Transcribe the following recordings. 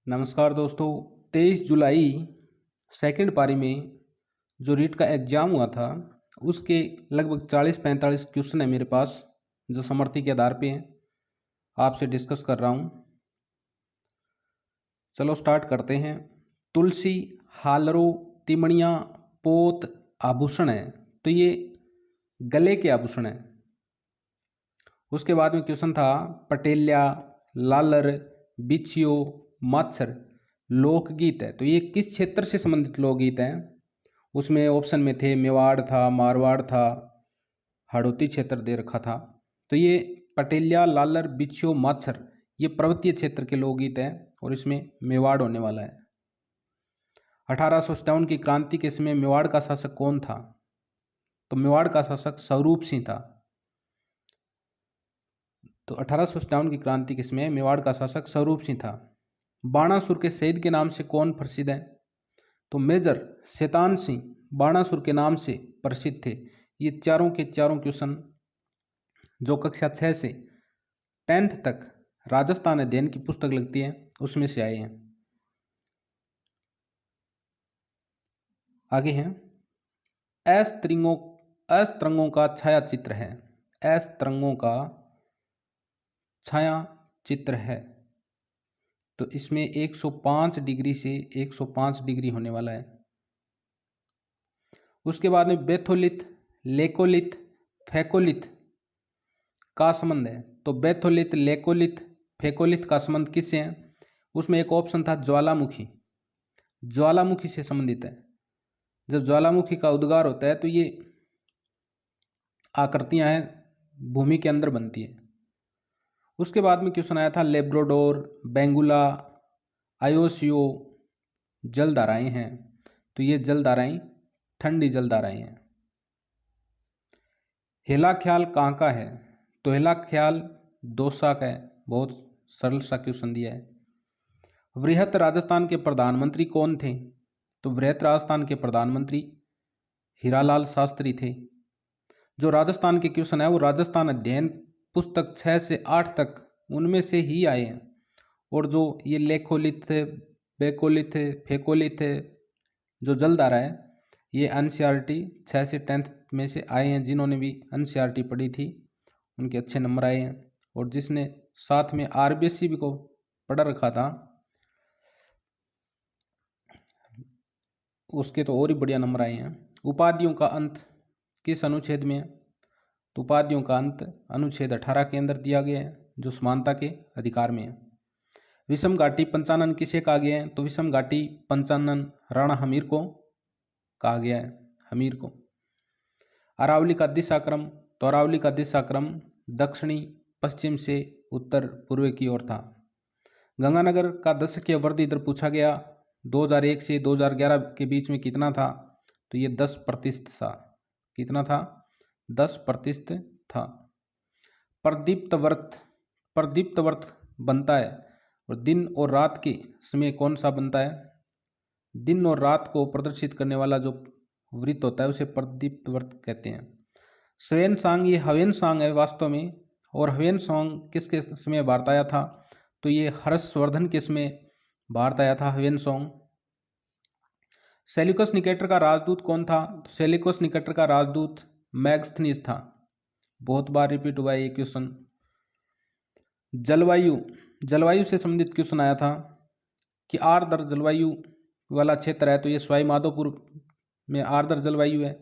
नमस्कार दोस्तों। 23 जुलाई सेकंड पारी में जो रीट का एग्ज़ाम हुआ था उसके लगभग 40-45 क्वेश्चन है मेरे पास, जो समर्थी के आधार पे हैं, आपसे डिस्कस कर रहा हूँ। चलो स्टार्ट करते हैं। तुलसी, हालरो, तिमड़ियाँ, पोत आभूषण है, तो ये गले के आभूषण है। उसके बाद में क्वेश्चन था पटेल्या, लालर, बिछियो, माच्छर लोकगीत है, तो ये किस क्षेत्र से संबंधित लोकगीत हैं। उसमें ऑप्शन में थे मेवाड़ था, मारवाड़ था, हाड़ौती क्षेत्र दे रखा था। तो ये पटेल्या, लालर, बिछियो, माच्छर ये पर्वतीय क्षेत्र के लोकगीत हैं और इसमें मेवाड़ होने वाला है। 1857 की क्रांति के समय मेवाड़ का शासक कौन था? तो मेवाड़ का शासक स्वरूप सिंह था। तो 1857 की क्रांति के समय मेवाड़ का शासक स्वरूप सिंह था। बाणासुर के शहीद के नाम से कौन प्रसिद्ध है? तो मेजर शैतान सिंह बाणासुर के नाम से प्रसिद्ध थे। ये चारों के चारों क्वेश्चन जो कक्षा 6 से 10th तक राजस्थान अध्ययन की पुस्तक लगती है उसमें से आए हैं। आगे हैं अस्तरंगों का छाया चित्र है। अस्तरंगों का छाया चित्र है, तो इसमें 105 डिग्री से 105 डिग्री होने वाला है। उसके बाद में बेथोलिथ, लेकोलिथ, फेकोलिथ का संबंध है। तो बेथोलिथ, लेकोलिथ, फेकोलिथ का संबंध किससे है? उसमें एक ऑप्शन था ज्वालामुखी, ज्वालामुखी से संबंधित है। जब ज्वालामुखी का उद्गार होता है तो ये आकृतियां हैं भूमि के अंदर बनती है। उसके बाद में क्वेश्चन आया था लेब्रोडोर, बेंगुला, आयोसियो जलधाराएं हैं, तो ये जलधाराएं ठंडी जलधाराएं हैं। हेला ख्याल कहाँ का है? तो हेला ख्याल दौसा का है। बहुत सरल सा क्वेश्चन दिया है। वृहत राजस्थान के प्रधानमंत्री कौन थे? तो वृहत राजस्थान के प्रधानमंत्री हीरालाल शास्त्री थे। जो राजस्थान के क्वेश्चन है वो राजस्थान अध्ययन पुस्तक 6 से 8 तक उनमें से ही आए हैं। और जो ये लेखोलिथ है, बेकोलिथ है, फेकोलिथ है, जो जलधारा है, ये एनसीईआरटी 6 से 10th में से आए हैं। जिन्होंने भी एनसीईआरटी पढ़ी थी उनके अच्छे नंबर आए हैं, और जिसने साथ में आरबीएससी भी को पढ़ा रखा था उसके तो और ही बढ़िया नंबर आए हैं। उपाधियों का अंत किस अनुच्छेद में है? तो उपाधियों का अंत अनुच्छेद 18 के अंदर दिया गया है, जो समानता के अधिकार में है। विषम घाटी पंचानन किसे कहा गया है? तो विषम घाटी पंचानन राणा हमीर को कहा गया है, हमीर को। अरावली का दिशाक्रम, तो अरावली का दिशाक्रम दक्षिणी पश्चिम से उत्तर पूर्व की ओर था। गंगानगर का दशकीय वृद्धि दर पूछा गया 2001 से 2011 के बीच में कितना था? तो ये 10% था। कितना था? 10% था। प्रदीप्त व्रत बनता है, और दिन और रात के समय कौन सा बनता है? दिन और रात को प्रदर्शित करने वाला जो वृत्त होता है उसे प्रदीप्त व्रत कहते हैं। स्वेन सांग ये हवेन सांग है वास्तव में, और हवेन सॉन्ग किसके समय भारत आया था? तो ये हर्षवर्धन के समय भारत आया था हवेन सॉन्ग। सेल्यूकस निकेटर का राजदूत कौन था? तो सेल्यूकस निकेटर का राजदूत मैग्स्थनीज था। बहुत बार रिपीट हुआ है ये क्वेश्चन। जलवायु से संबंधित क्वेश्चन आया था कि आर्द्र जलवायु वाला क्षेत्र है, तो ये सवाई माधोपुर में आर्द्र जलवायु है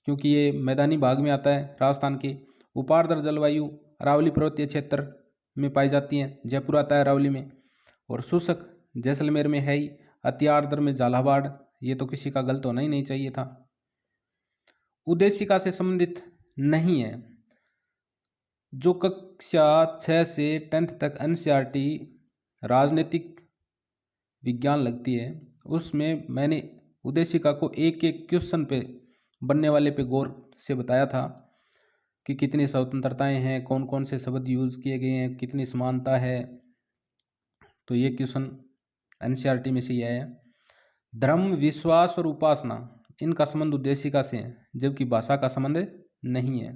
क्योंकि ये मैदानी भाग में आता है राजस्थान के। उपार्द्र जलवायु अरावली पर्वतीय क्षेत्र में पाई जाती है, जयपुर आता है अरावली में। और शुष्क जैसलमेर में है ही। अति आर्द्र में झालावाड़, ये तो किसी का गलत होना ही नहीं चाहिए था। उद्देशिका से संबंधित नहीं है। जो कक्षा 6 से 10th तक एनसीईआरटी राजनीतिक विज्ञान लगती है उसमें मैंने उद्देशिका को एक एक क्वेश्चन पे बनने वाले पे गौर से बताया था कि कितनी स्वतंत्रताएं हैं, कौन कौन से शब्द यूज किए गए हैं, कितनी समानता है। तो ये क्वेश्चन एनसीईआरटी में से ही आया है। धर्म, विश्वास और उपासना इनका संबंध उद्देशिका से है, जबकि भाषा का संबंध नहीं है।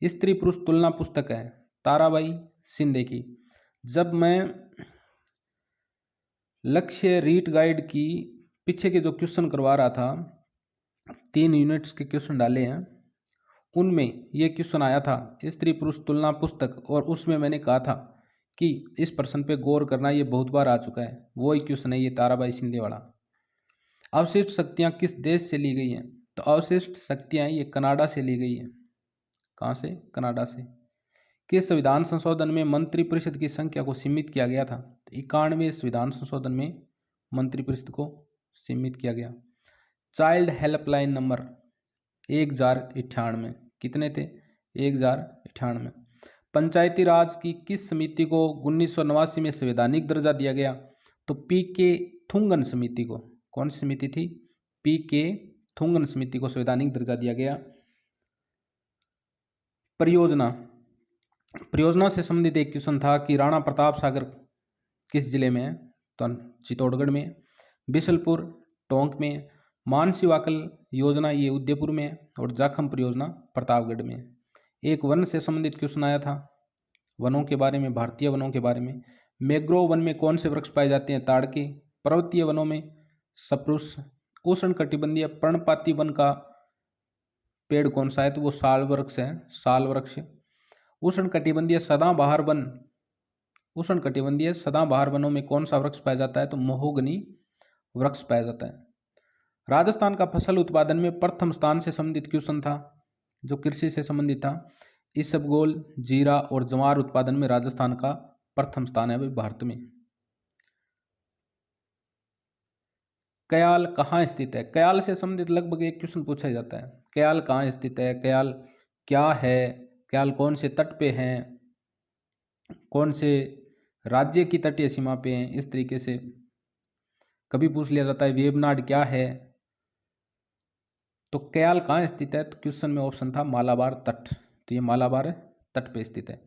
स्त्री पुरुष तुलना पुस्तक है ताराबाई शिंदे की। जब मैं लक्ष्य रीट गाइड की पीछे के जो क्वेश्चन करवा रहा था, 3 यूनिट्स के क्वेश्चन डाले हैं, उनमें ये क्वेश्चन आया था स्त्री पुरुष तुलना पुस्तक, और उसमें मैंने कहा था कि इस प्रश्न पे गौर करना, ये बहुत बार आ चुका है। वो ही क्वेश्चन है ये ताराबाई शिंदे वाला। अवशिष्ट शक्तियां किस देश से ली गई हैं? तो अवशिष्ट शक्तियां ये कनाडा से ली गई हैं। कहाँ से? कनाडा से। किस संविधान संशोधन में मंत्रिपरिषद की संख्या को सीमित किया गया था? तो 91वें संविधान संशोधन में मंत्रिपरिषद को सीमित किया गया। चाइल्ड हेल्पलाइन नंबर 1098 कितने थे? 1098। पंचायती राज की किस समिति को 1989 में संवैधानिक दर्जा दिया गया? तो पी के थुंगन समिति को। कौन सी समिति थी? पी के थुंगन समिति को संवैधानिक दर्जा दिया गया। परियोजना से संबंधित एक क्वेश्चन था कि राणा प्रताप सागर किस जिले में है? तो चित्तौड़गढ़ में। बिशलपुर टोंक में। मानसी वाकल योजना ये उदयपुर में है, और जाखम परियोजना प्रतापगढ़ में है। एक वन से संबंधित क्वेश्चन आया था, वनों के बारे में, भारतीय वनों के बारे में। मैंग्रोव वन में कौन से वृक्ष पाए जाते हैं? ताड़ के। पर्वतीय वनों में सप्रुस। उष्ण कटिबंधीय पर्णपाती वन का पेड़ कौन सा है? तो वो साल वृक्ष है, साल वृक्ष। उष्ण कटिबंधीय सदाबहार वन, उष्ण कटिबंधीय सदाबहार वनों में कौन सा वृक्ष पाया जाता है? तो महोगनी वृक्ष पाया जाता है। राजस्थान का फसल उत्पादन में प्रथम स्थान से संबंधित क्वेश्चन था, जो कृषि से संबंधित था। इसबगोल, जीरा और ज्वार उत्पादन में राजस्थान का प्रथम स्थान है भारत में। कयाल कहाँ स्थित है? कयाल से संबंधित लगभग एक क्वेश्चन पूछा जाता है। कयाल कहाँ स्थित है? कयाल क्या है? कयाल कौन से तट पे हैं? कौन से राज्य की तटीय सीमा पे हैं? इस तरीके से कभी पूछ लिया जाता है। वेबनाड क्या है? तो कयाल कहाँ स्थित है? तो क्वेश्चन में ऑप्शन था मालाबार तट, तो ये मालाबार तट पे स्थित है।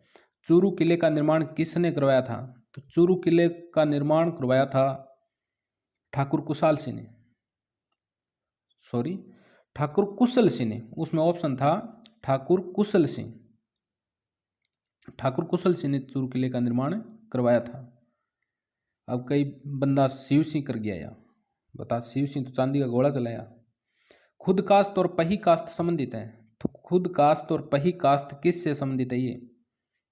चूरू किले का निर्माण किसने करवाया था? तो चूरू किले का निर्माण करवाया था ठाकुर कुशाल सिंह ने, ठाकुर कुशल सिंह ने। उसमें ऑप्शन था ठाकुर कुशल सिंह। ठाकुर कुशल सिंह ने चूरू किले का निर्माण करवाया था। अब कई बंदा शिव सिंह कर गया यार, बता, शिव सिंह तो चांदी का घोड़ा चलाया। खुद कास्त और पही कास्त संबंधित है। तो खुद कास्त और पही कास्त किस से संबंधित है ये?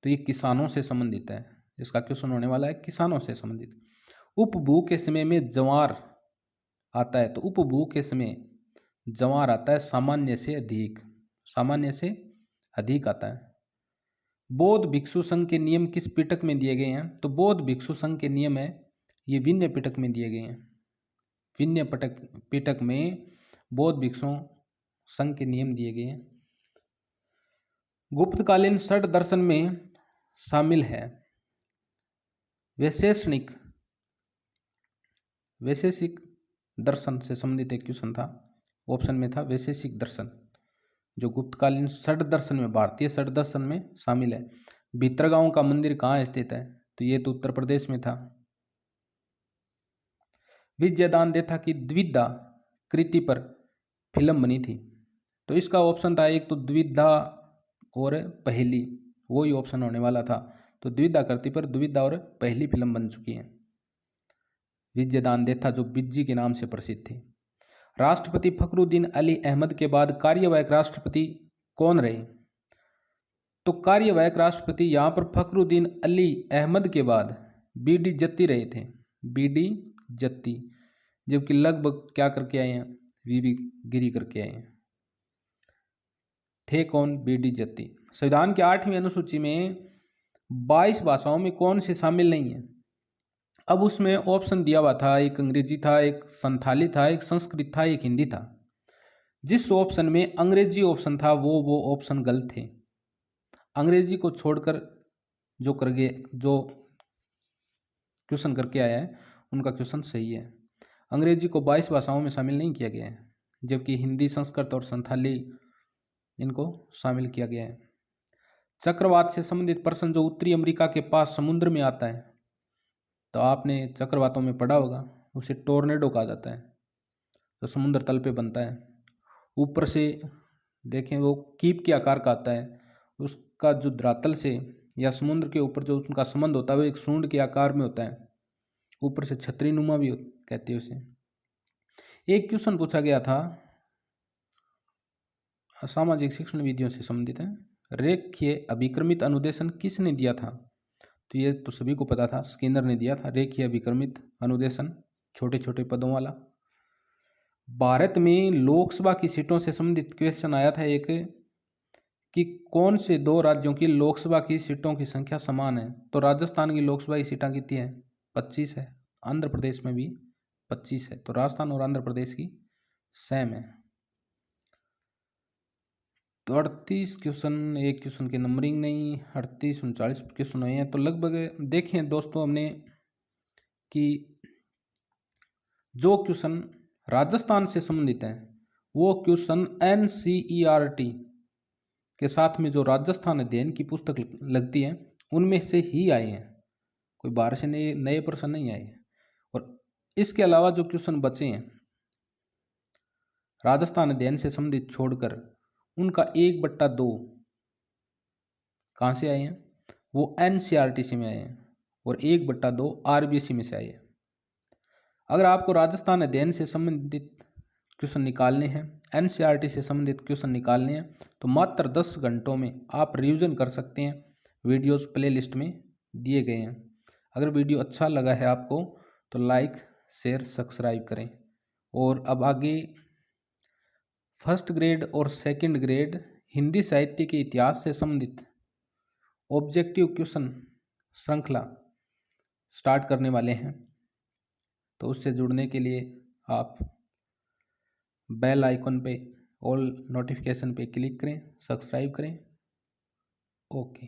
तो ये किसानों से संबंधित है। इसका क्वेश्चन होने वाला है किसानों से संबंधित। उपभू के समय में ज्वार आता है, तो उपभू के समय ज्वार आता है सामान्य से अधिक, सामान्य से अधिक आता है। बौद्ध भिक्षु संघ के नियम किस पिटक में दिए गए हैं? तो बौद्ध भिक्षु संघ के नियम है ये विनय पिटक में दिए गए हैं। विनय पिटक में बौद्ध भिक्षु संघ के नियम दिए गए हैं। गुप्तकालीन षट दर्शन में शामिल है वैशेषिक दर्शन से संबंधित एक क्वेश्चन था। ऑप्शन में था वैशेषिक दर्शन, जो गुप्तकालीन षट दर्शन में, भारतीय षट दर्शन में शामिल है। भितरगांव का मंदिर कहाँ स्थित है? तो ये तो उत्तर प्रदेश में था। विजयदान देथा की द्विधा कृति पर फिल्म बनी थी, तो इसका ऑप्शन था एक तो द्विधा और पहली, वो ही ऑप्शन होने वाला था। तो द्विधा कृति पर द्विधा और पहली फिल्म बन चुकी है। विजयदान देथा जो बिज्जी के नाम से प्रसिद्ध थे। राष्ट्रपति फखरुद्दीन अली अहमद के बाद कार्यवाहक राष्ट्रपति कौन रहे? तो कार्यवाहक राष्ट्रपति यहाँ पर फखरुद्दीन अली अहमद के बाद बीडी जत्ती रहे थे, बीडी जत्ती, जबकि लगभग क्या करके आए हैं? वीवी गिरी करके आए हैं। थे कौन? बीडी जत्ती। संविधान की 8वीं अनुसूची में 22 भाषाओं में कौन सी शामिल नहीं है? अब उसमें ऑप्शन दिया हुआ था, एक अंग्रेजी था, एक संथाली था, एक संस्कृत था, एक हिंदी था। जिस ऑप्शन में अंग्रेजी ऑप्शन था वो ऑप्शन गलत थे। अंग्रेजी को छोड़कर जो क्वेश्चन करके आया है उनका क्वेश्चन सही है। अंग्रेजी को 22 भाषाओं में शामिल नहीं किया गया है, जबकि हिंदी, संस्कृत और संथाली इनको शामिल किया गया है। चक्रवात से संबंधित प्रश्न जो उत्तरी अमेरिका के पास समुद्र में आता है, तो आपने चक्रवातों में पढ़ा होगा, उसे टोर्नेडो कहा जाता है, जो समुद्र तल पे बनता है। ऊपर से देखें वो कीप के आकार का आता है, उसका जो धरातल से या समुद्र के ऊपर जो उनका संबंध होता है वो एक सूंड के आकार में होता है, ऊपर से छतरी नुमा भी कहते हैं उसे। एक क्वेश्चन पूछा गया था, सामाजिक शिक्षण विधियों से संबंधित है, रेखीय अभिक्रमित अनुदेशन किसने दिया था? तो ये तो सभी को पता था, स्किनर ने दिया था रेखीय अभिक्रमित अनुदेशन, छोटे छोटे पदों वाला। भारत में लोकसभा की सीटों से संबंधित क्वेश्चन आया था एक, कि कौन से दो राज्यों की लोकसभा की सीटों की संख्या समान है? तो राजस्थान की लोकसभा की सीटें कितनी है? 25 है। आंध्र प्रदेश में भी 25 है। तो राजस्थान और आंध्र प्रदेश की सेम है। तो 38 क्वेश्चन, एक क्वेश्चन की नंबरिंग नहीं, 38 39 क्वेश्चन हुए हैं। तो लगभग देखें दोस्तों हमने कि जो क्वेश्चन राजस्थान से संबंधित है वो क्वेश्चन NCERT के साथ में जो राजस्थान अध्ययन की पुस्तक लगती है उनमें से ही आए हैं, कोई बाहर से नए प्रश्न नहीं आए हैं। और इसके अलावा जो क्वेश्चन बचे हैं राजस्थान अध्ययन से संबंधित छोड़कर, उनका 1/2 कहाँ से आए हैं? वो NCERT से में आए हैं, और 1/2 RBC में से आए हैं। अगर आपको राजस्थान अध्ययन से संबंधित क्वेश्चन निकालने हैं, NCERT से संबंधित क्वेश्चन निकालने हैं, तो मात्र 10 घंटों में आप रिवीजन कर सकते हैं। वीडियोस प्लेलिस्ट में दिए गए हैं। अगर वीडियो अच्छा लगा है आपको तो लाइक शेयर सब्सक्राइब करें। और अब आगे फर्स्ट ग्रेड और सेकंड ग्रेड हिंदी साहित्य के इतिहास से संबंधित ऑब्जेक्टिव क्वेश्चन श्रृंखला स्टार्ट करने वाले हैं। तो उससे जुड़ने के लिए आप बेल आइकन पे ऑल नोटिफिकेशन पे क्लिक करें, सब्सक्राइब करें। ओके।